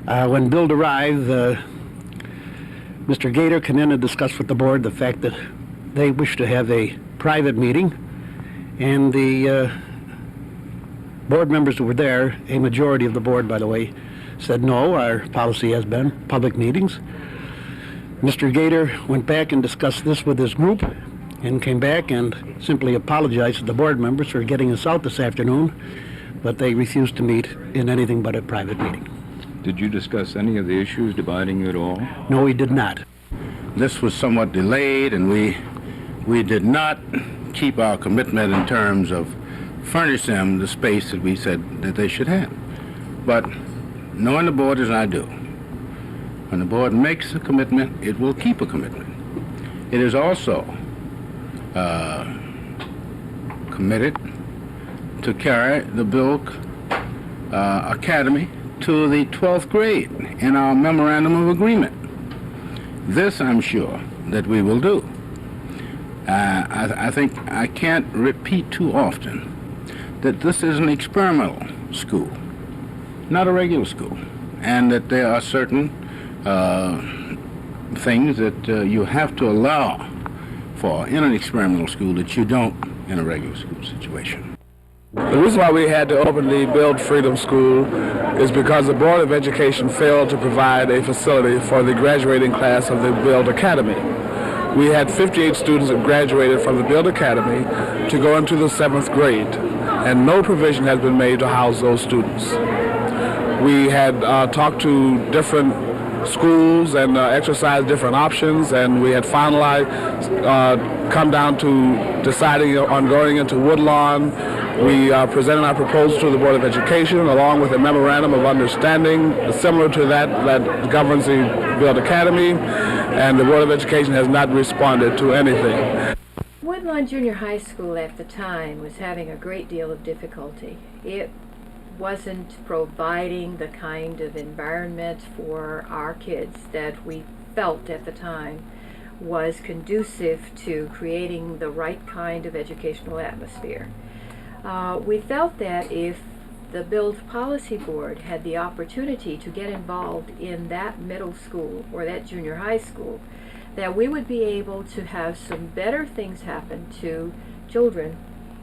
When Bill arrived, Mr. Gator came in and discussed with the board the fact that they wish to have a private meeting, and the board members who were there, a majority of the board, by the way, said no, our policy has been public meetings. Mr. Gator went back and discussed this with his group and came back and simply apologized to the board members for getting us out this afternoon, but they refused to meet in anything but a private meeting. Did you discuss any of the issues dividing you at all? No, we did not. This was somewhat delayed, and we did not keep our commitment in terms of furnish them the space that we said that they should have. But knowing the board as I do, when the board makes a commitment, it will keep a commitment. It is also committed to carry the B.U.I.L.D. Academy to the 12th grade in our memorandum of agreement. This, I'm sure, that we will do. I think I can't repeat too often that this is an experimental school, not a regular school, and that there are certain things that you have to allow for in an experimental school that you don't in a regular school situation. The reason why we had to open the B.U.I.L.D. Freedom School is because the Board of Education failed to provide a facility for the graduating class of the B.U.I.L.D. Academy. We had 58 students that graduated from the B.U.I.L.D. Academy to go into the 7th grade, and no provision has been made to house those students. We had talked to different schools and exercised different options, and we had finally come down to deciding on going into Woodlawn. We presented our proposal to the Board of Education along with a memorandum of understanding similar to that governs the B.U.I.L.D. Academy, and the Board of Education has not responded to anything. Woodlawn Junior High School at the time was having a great deal of difficulty. It wasn't providing the kind of environment for our kids that we felt at the time was conducive to creating the right kind of educational atmosphere. We felt that if the B.U.I.L.D. Policy Board had the opportunity to get involved in that middle school or that junior high school, that we would be able to have some better things happen to children,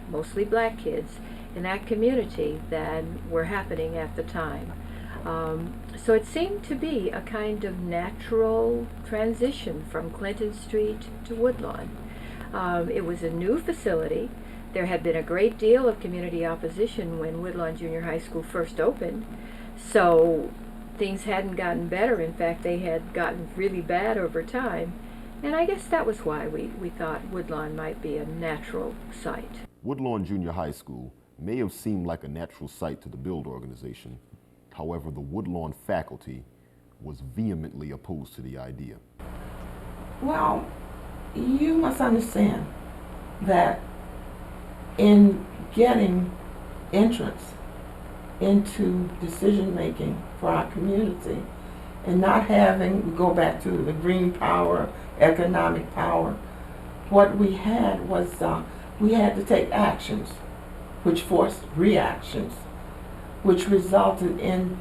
mostly black kids, in that community than were happening at the time. So it seemed to be a kind of natural transition from Clinton Street to Woodlawn. It was a new facility. There had been a great deal of community opposition when Woodlawn Junior High School first opened, so things hadn't gotten better. In fact, they had gotten really bad over time, and I guess that was why we thought Woodlawn might be a natural site. Woodlawn Junior High School may have seemed like a natural site to the B.U.I.L.D. organization. However, the Woodlawn faculty was vehemently opposed to the idea. Well, you must understand that in getting entrance into decision making for our community and not having, go back to the green power, economic power, what we had was we had to take actions which forced reactions, which resulted in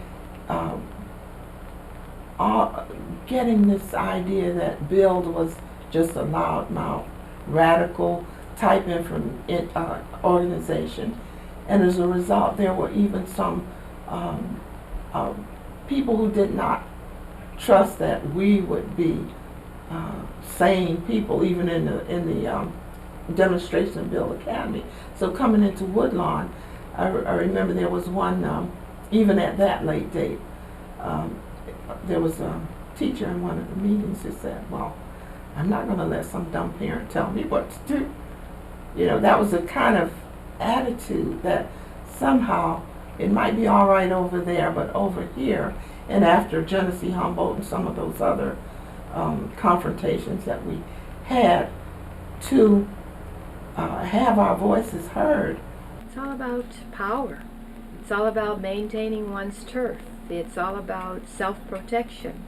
getting this idea that B.U.I.L.D. was just a loudmouth, radical type organization. And as a result, there were even some people who did not trust that we would be sane people, even in the demonstration of B.U.I.L.D. Academy. So coming into Woodlawn, I remember there was one, even at that late date, there was a teacher in one of the meetings who said, well, I'm not going to let some dumb parent tell me what to do. You know, that was a kind of attitude that somehow it might be all right over there, but over here, and after Genesee Humboldt and some of those other confrontations that we had, to have our voices heard. It's all about power. It's all about maintaining one's turf. It's all about self-protection.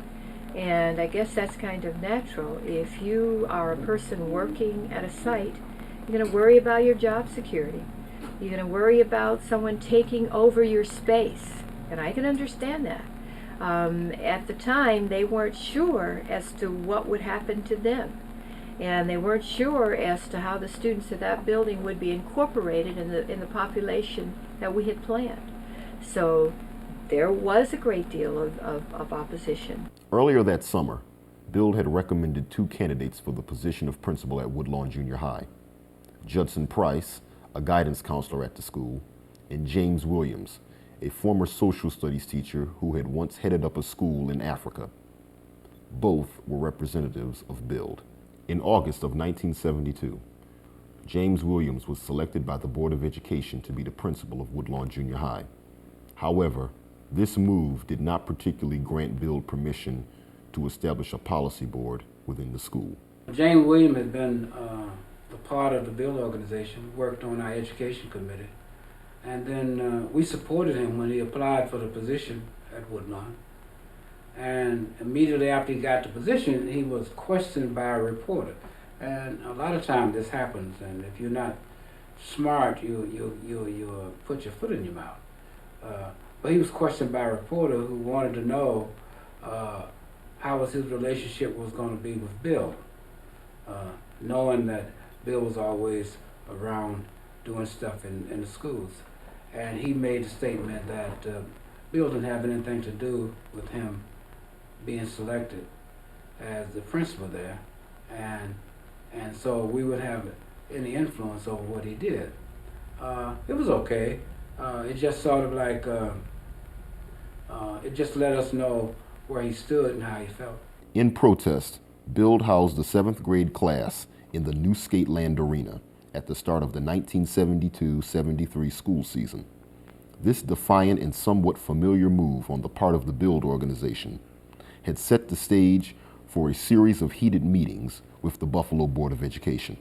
And I guess that's kind of natural. If you are a person working at a site, you're going to worry about your job security. You're going to worry about someone taking over your space. And I can understand that. At the time, they weren't sure as to what would happen to them. And they weren't sure as to how the students of that building would be incorporated in the population that we had planned. So there was a great deal of opposition. Earlier that summer, B.U.I.L.D had recommended 2 candidates for the position of principal at Woodlawn Junior High: Judson Price, a guidance counselor at the school, and James Williams, a former social studies teacher who had once headed up a school in Africa. Both were representatives of B.U.I.L.D. In August of 1972, James Williams was selected by the Board of Education to be the principal of Woodlawn Junior High. However, this move did not particularly grant B.U.I.L.D permission to establish a policy board within the school. James Williams has been a part of the B.U.I.L.D organization, worked on our education committee, and then we supported him when he applied for the position at Woodlawn. And immediately after he got the position, he was questioned by a reporter. And a lot of times this happens, and if you're not smart, you put your foot in your mouth. But he was questioned by a reporter who wanted to know how was his relationship was going to be with B.U.I.L.D, knowing that B.U.I.L D was always around doing stuff in the schools. And he made the statement that B.U.I.L D didn't have anything to do with him being selected as the principal there, and so we would have any influence over what he did. It was okay. It just sort of like, it just let us know where he stood and how he felt. In protest, B.U.I.L.D housed the 7th grade class in the new Skateland Arena at the start of the 1972-73 school season. This defiant and somewhat familiar move on the part of the B.U.I.L.D organization had set the stage for a series of heated meetings with the Buffalo Board of Education.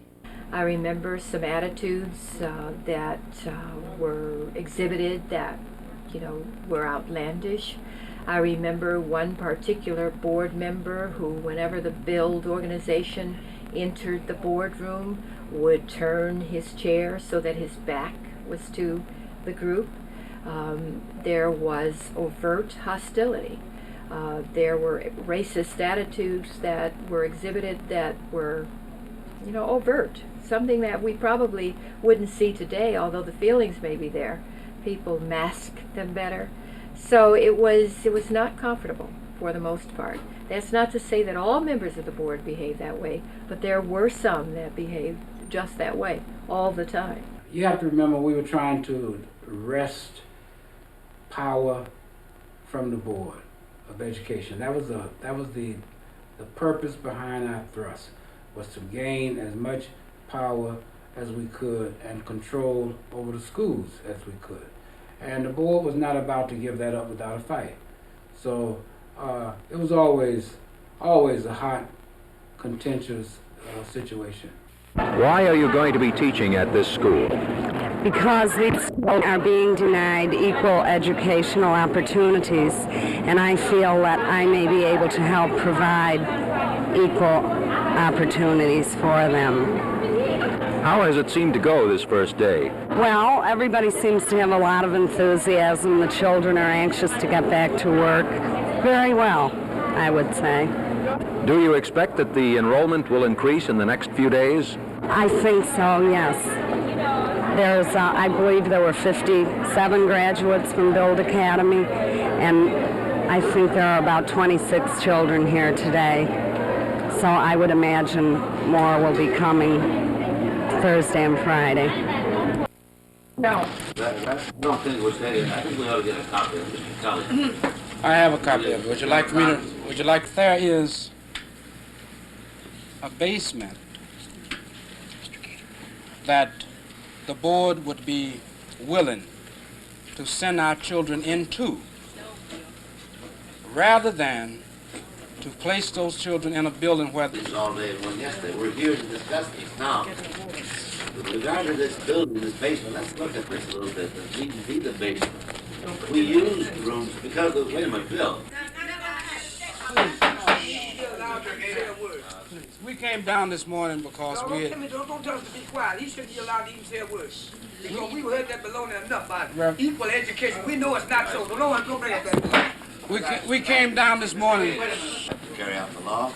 I remember some attitudes that were exhibited that, were outlandish. I remember one particular board member who, whenever the B.U.I.L.D organization entered the boardroom, would turn his chair so that his back was to the group. There was overt hostility. There were racist attitudes that were exhibited that were, overt. Something that we probably wouldn't see today, although the feelings may be there. People mask them better. So it was not comfortable for the most part. That's not to say that all members of the board behaved that way, but there were some that behaved just that way all the time. You have to remember we were trying to wrest power from the Board of Education. That was the purpose behind our thrust, was to gain as much power as we could and control over the schools as we could. And the board was not about to give that up without a fight. So it was always a hot, contentious situation. Why are you going to be teaching at this school? Because these children are being denied equal educational opportunities, and I feel that I may be able to help provide equal opportunities for them. How has it seemed to go this first day? Well, everybody seems to have a lot of enthusiasm. The children are anxious to get back to work. Very well, I would say. Do you expect that the enrollment will increase in the next few days? I think so, yes. I believe there were 57 graduates from B.U.I.L.D Academy, and I think there are about 26 children here today. So I would imagine more will be coming Thursday and Friday. No. I don't think we're saying. I think we ought to get a copy of Mr. Kelly. I have a copy of it. Would you like me to? Would you like? There is a basement that the board would be willing to send our children into, rather than to place those children in a building where... This all day and one yesterday. We're here to discuss this now. With regard to this building, this basement, let's look at this a little bit. The basement. We used rooms because of... Wait a minute, Bill. We came down this morning because we had... Don't tell us to be quiet. He shouldn't be allowed to even say a word. Because we heard that baloney enough about equal education. We know it's not so. Don't bring up that. We came down this morning. To carry out the law,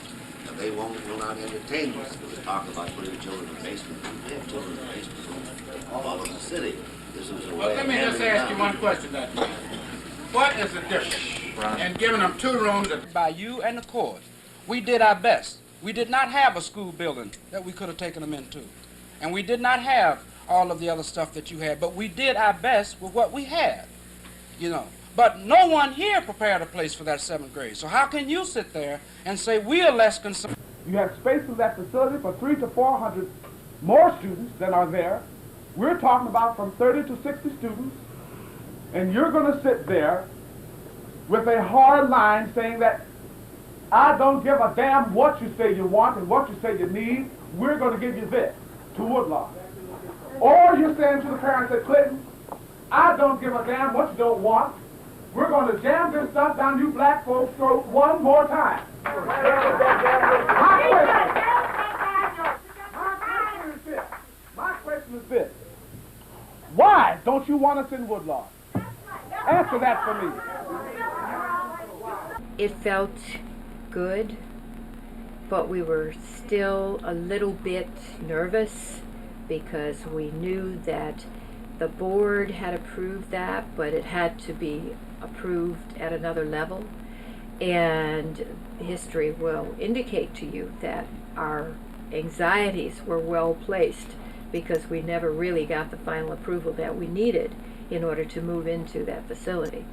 they will not entertain this. They talk about putting children in basement rooms. They have children in basement rooms all over the city. This is a Well, way let of me just handling ask you it one out. question, Duncan. What is the difference in giving them 2 rooms By you and the court, we did our best. We did not have a school building that we could have taken them into. And we did not have all of the other stuff that you had, but we did our best with what we had, you know. But no one here prepared a place for that 7th grade. So how can you sit there and say we are less concerned? You have space in that facility for 300 to 400 more students than are there. We're talking about from 30 to 60 students, and you're going to sit there with a hard line saying that I don't give a damn what you say you want and what you say you need. We're going to give you this to Woodlawn. Or you're saying to the parents at Clinton, I don't give a damn what you don't want. We're going to jam this stuff down you black folks' throat one more time. My question is this. Why don't you want us in Woodlawn? Answer that for me. It felt good, but we were still a little bit nervous because we knew that the board had approved that, but it had to be approved at another level. And history will indicate to you that our anxieties were well placed because we never really got the final approval that we needed in order to move into that facility.